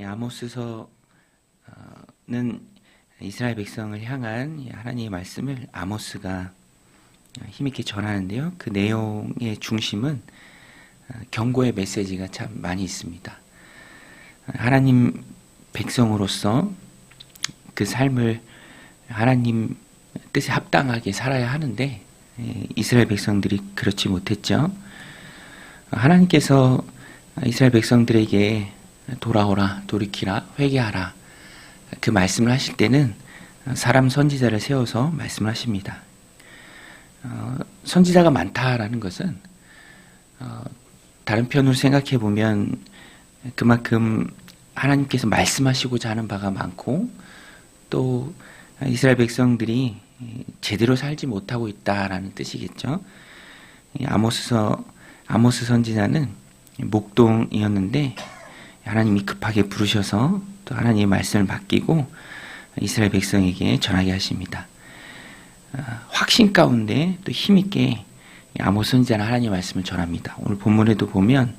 아모스서는 이스라엘 백성을 향한 하나님의 말씀을 아모스가 힘있게 전하는데요. 그 내용의 중심은 경고의 메시지가 참 많이 있습니다. 하나님 백성으로서 그 삶을 하나님 뜻에 합당하게 살아야 하는데 이스라엘 백성들이 그렇지 못했죠. 하나님께서 이스라엘 백성들에게 돌아오라, 돌이키라, 회개하라 그 말씀을 하실 때는 사람 선지자를 세워서 말씀을 하십니다. 선지자가 많다라는 것은 다른 편으로 생각해 보면 그만큼 하나님께서 말씀하시고자 하는 바가 많고 또 이스라엘 백성들이 제대로 살지 못하고 있다라는 뜻이겠죠. 아모스 선지자는 목동이었는데 하나님이 급하게 부르셔서 또 하나님의 말씀을 맡기고 이스라엘 백성에게 전하게 하십니다. 확신 가운데 또 힘있게 아모스 선지자는 하나님의 말씀을 전합니다. 오늘 본문에도 보면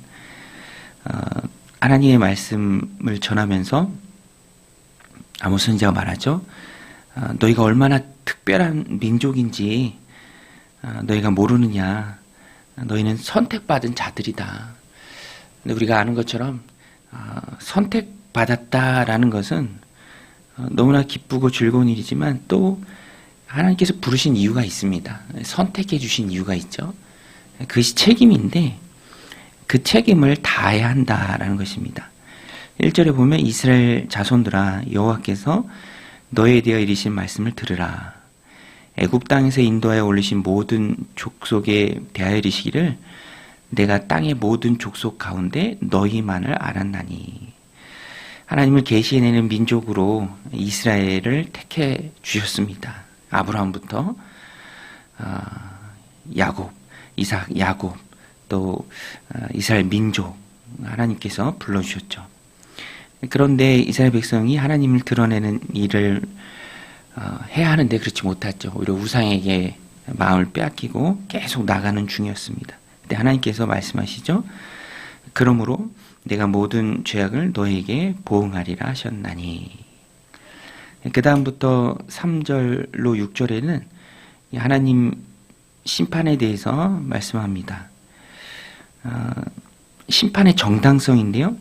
하나님의 말씀을 전하면서 아모스 선지자가 말하죠. 너희가 얼마나 특별한 민족인지 너희가 모르느냐. 너희는 선택받은 자들이다. 근데 우리가 아는 것처럼 선택받았다라는 것은 너무나 기쁘고 즐거운 일이지만 또 하나님께서 부르신 이유가 있습니다. 선택해 주신 이유가 있죠. 그것이 책임인데 그 책임을 다해야 한다라는 것입니다. 1절에 보면 이스라엘 자손들아 여호와께서 너희에 대하여 이르신 말씀을 들으라. 애굽 땅에서 인도하여 올리신 모든 족속에 대하여 이르시기를 내가 땅의 모든 족속 가운데 너희만을 알았나니. 하나님을 계시해내는 민족으로 이스라엘을 택해 주셨습니다. 아브라함부터 야곱, 이삭, 야곱 또 이스라엘 민족 하나님께서 불러주셨죠. 그런데 이스라엘 백성이 하나님을 드러내는 일을 해야 하는데 그렇지 못했죠. 오히려 우상에게 마음을 빼앗기고 계속 나가는 중이었습니다. 근데 하나님께서 말씀하시죠. 그러므로 내가 모든 죄악을 너에게 보응하리라 하셨나니. 그 다음부터 3절로 6절에는 하나님 심판에 대해서 말씀합니다. 심판의 정당성인데요.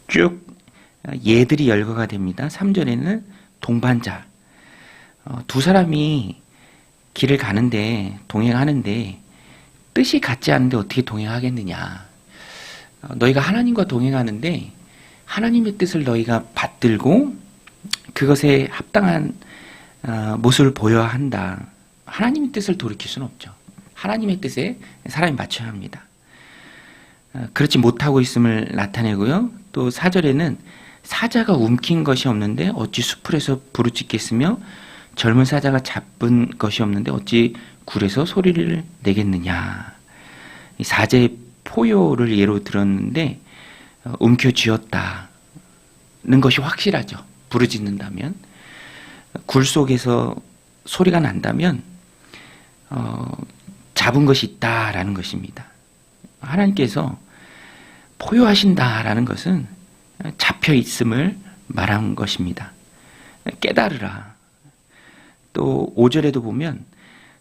쭉 예들이 열거가 됩니다. 3절에는 동반자. 두 사람이 길을 가는데 동행하는데 뜻이 같지 않은데 어떻게 동행하겠느냐. 너희가 하나님과 동행하는데 하나님의 뜻을 너희가 받들고 그것에 합당한 모습을 보여야 한다. 하나님의 뜻을 돌이킬 수는 없죠. 하나님의 뜻에 사람이 맞춰야 합니다. 그렇지 못하고 있음을 나타내고요. 또 4절에는 사자가 움킨 것이 없는데 어찌 수풀에서 부르짖겠으며 젊은 사자가 잡은 것이 없는데 어찌 굴에서 소리를 내겠느냐. 이 사제의 포효를 예로 들었는데 움켜쥐었다는 것이 확실하죠. 부르짖는다면 굴 속에서 소리가 난다면 잡은 것이 있다라는 것입니다. 하나님께서 포효하신다라는 것은 잡혀 있음을 말한 것입니다. 깨달으라. 또 5절에도 보면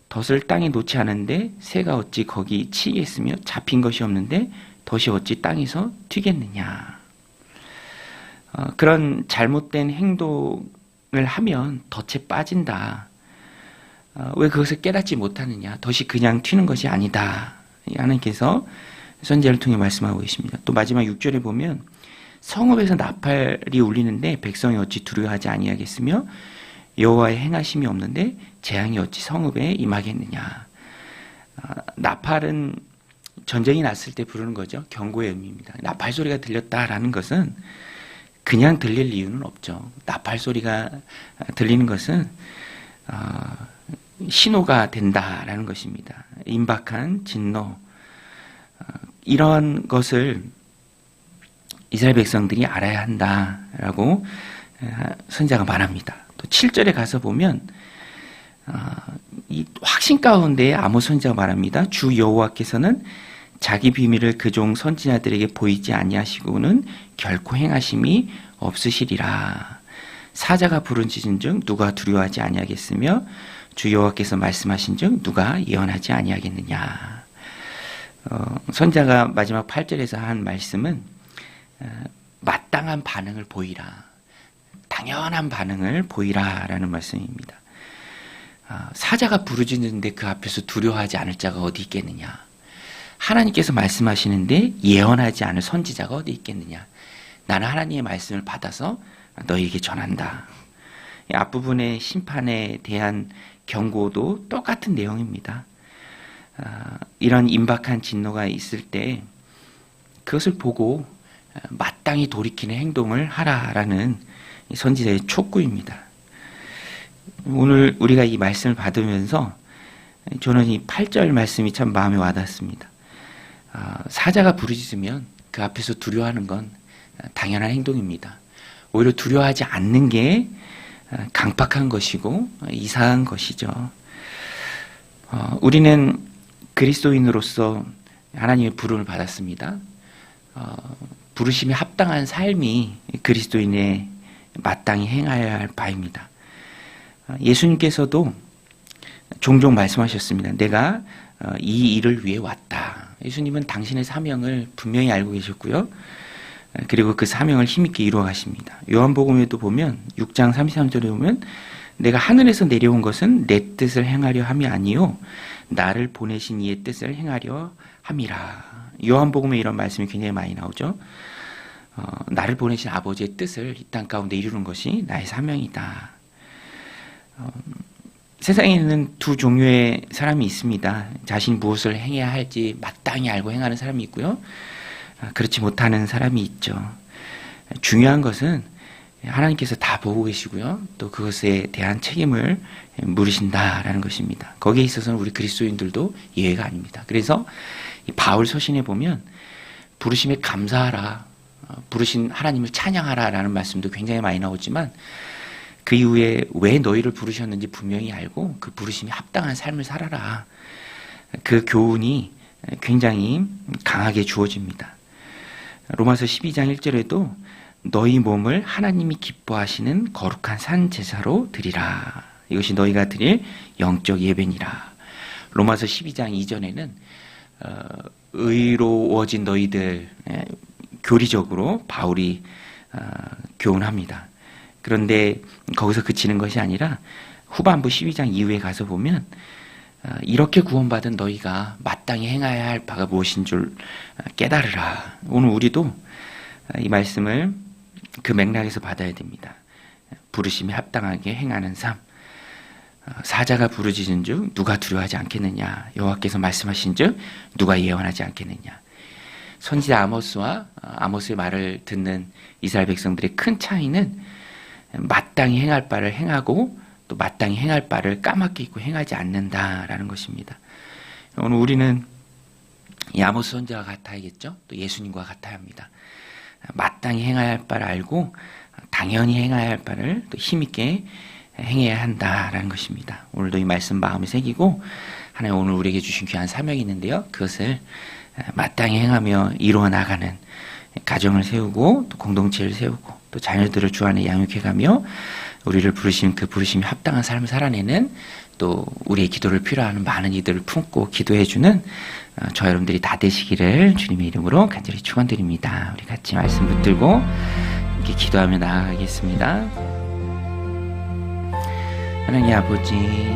덫을 땅에 놓지 않은데 새가 어찌 거기 치겠으며 잡힌 것이 없는데 덫이 어찌 땅에서 튀겠느냐. 그런 잘못된 행동을 하면 덫에 빠진다. 왜 그것을 깨닫지 못하느냐. 덫이 그냥 튀는 것이 아니다. 하나님께서 선지자를 통해 말씀하고 계십니다. 또 마지막 6절에 보면 성읍에서 나팔이 울리는데 백성이 어찌 두려워하지 아니하겠으며 여호와의 행하심이 없는데 재앙이 어찌 성읍에 임하겠느냐. 나팔은 전쟁이 났을 때 부르는 거죠. 경고의 의미입니다. 나팔 소리가 들렸다라는 것은 그냥 들릴 이유는 없죠. 나팔 소리가 들리는 것은 신호가 된다라는 것입니다. 임박한 진노. 이러한 것을 이스라엘 백성들이 알아야 한다라고 선지자가 말합니다. 또 7절에 가서 보면 이 확신 가운데 아모스 선지자가 말합니다. 주 여호와께서는 자기 비밀을 그 종 선지자들에게 보이지 아니하시고는 결코 행하심이 없으시리라. 사자가 부르짖은즉 누가 두려워하지 아니하겠으며 주 여호와께서 말씀하신즉 누가 예언하지 아니하겠느냐. 선지자가 마지막 8절에서 한 말씀은 마땅한 반응을 보이라, 당연한 반응을 보이라라는 말씀입니다. 사자가 부르짖는데 그 앞에서 두려워하지 않을 자가 어디 있겠느냐. 하나님께서 말씀하시는데 예언하지 않을 선지자가 어디 있겠느냐. 나는 하나님의 말씀을 받아서 너희에게 전한다. 이 앞부분의 심판에 대한 경고도 똑같은 내용입니다. 이런 임박한 진노가 있을 때 그것을 보고 마땅히 돌이키는 행동을 하라라는 선지자의 촉구입니다. 오늘 우리가 이 말씀을 받으면서 저는 이 8절 말씀이 참 마음에 와닿습니다. 사자가 부르짖으면 그 앞에서 두려워하는 건 당연한 행동입니다. 오히려 두려워하지 않는 게 강팍한 것이고 이상한 것이죠. 우리는 그리스도인으로서 하나님의 부름을 받았습니다. 부르심에 합당한 삶이 그리스도인의 마땅히 행해야 할 바입니다. 예수님께서도 종종 말씀하셨습니다. 내가 이 일을 위해 왔다. 예수님은 당신의 사명을 분명히 알고 계셨고요. 그리고 그 사명을 힘있게 이루어 가십니다. 요한복음에도 보면 6장 33절에 보면 내가 하늘에서 내려온 것은 내 뜻을 행하려 함이 아니요 나를 보내신 이의 뜻을 행하려 함이라. 요한복음에 이런 말씀이 굉장히 많이 나오죠. 나를 보내신 아버지의 뜻을 이 땅 가운데 이루는 것이 나의 사명이다. 세상에는 두 종류의 사람이 있습니다. 자신이 무엇을 행해야 할지 마땅히 알고 행하는 사람이 있고요. 그렇지 못하는 사람이 있죠. 중요한 것은 하나님께서 다 보고 계시고요. 또 그것에 대한 책임을 물으신다라는 것입니다. 거기에 있어서는 우리 그리스도인들도 예외가 아닙니다. 그래서 이 바울 서신에 보면 부르심에 감사하라, 부르신 하나님을 찬양하라라는 말씀도 굉장히 많이 나오지만 그 이후에 왜 너희를 부르셨는지 분명히 알고 그 부르심에 합당한 삶을 살아라. 그 교훈이 굉장히 강하게 주어집니다. 로마서 12장 1절에도 너희 몸을 하나님이 기뻐하시는 거룩한 산 제사로 드리라. 이것이 너희가 드릴 영적 예배니라. 로마서 12장 이전에는 의로워진 너희들, 교리적으로 바울이 교훈합니다. 그런데 거기서 그치는 것이 아니라 후반부 12장 이후에 가서 보면 이렇게 구원받은 너희가 마땅히 행해야 할 바가 무엇인 줄 깨달으라. 오늘 우리도 이 말씀을 그 맥락에서 받아야 됩니다. 부르심에 합당하게 행하는 삶. 사자가 부르짖은즉 누가 두려워하지 않겠느냐. 여호와께서 말씀하신즉 누가 예언하지 않겠느냐. 선지자 아모스와 아모스의 말을 듣는 이스라엘 백성들의 큰 차이는 마땅히 행할 바를 행하고 또 마땅히 행할 바를 까맣게 잊고 행하지 않는다라는 것입니다. 오늘 우리는 이 아모스 선지자와 같아야겠죠. 또 예수님과 같아야 합니다. 마땅히 행해야 할 바를 알고 당연히 행해야 할 바를 또 힘있게 행해야 한다라는 것입니다. 오늘도 이 말씀 마음에 새기고 하나님 오늘 우리에게 주신 귀한 사명이 있는데요. 그것을 마땅히 행하며 이루어 나가는 가정을 세우고 또 공동체를 세우고 또 자녀들을 주 안에 양육해가며 우리를 부르신 그 부르심이 합당한 삶을 살아내는 또 우리의 기도를 필요하는 많은 이들을 품고 기도해주는 저 여러분들이 다 되시기를 주님의 이름으로 간절히 축원드립니다. 우리 같이 말씀 붙들고 이렇게 기도하며 나아가겠습니다. 하나님 아버지,